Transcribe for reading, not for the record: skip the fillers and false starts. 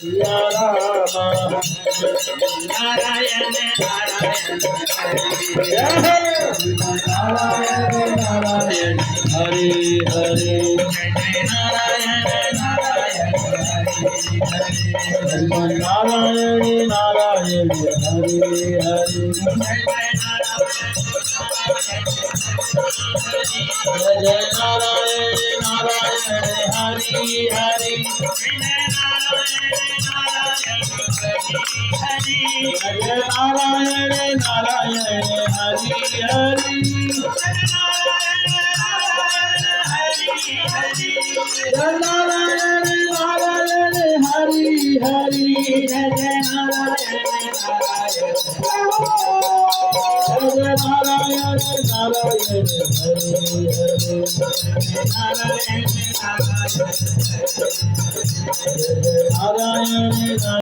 Siya Ram Narayan Narayan Narayan Narayan Hare Hare Narayan Narayan Narayan Narayan Hare Hare Jai Narayan Narayan Hare Hare Jai Narayan Narayan Hare Hare Jai Narayan Narayan Hare Hare Jai Narayan Narayan Hare Hare Narayan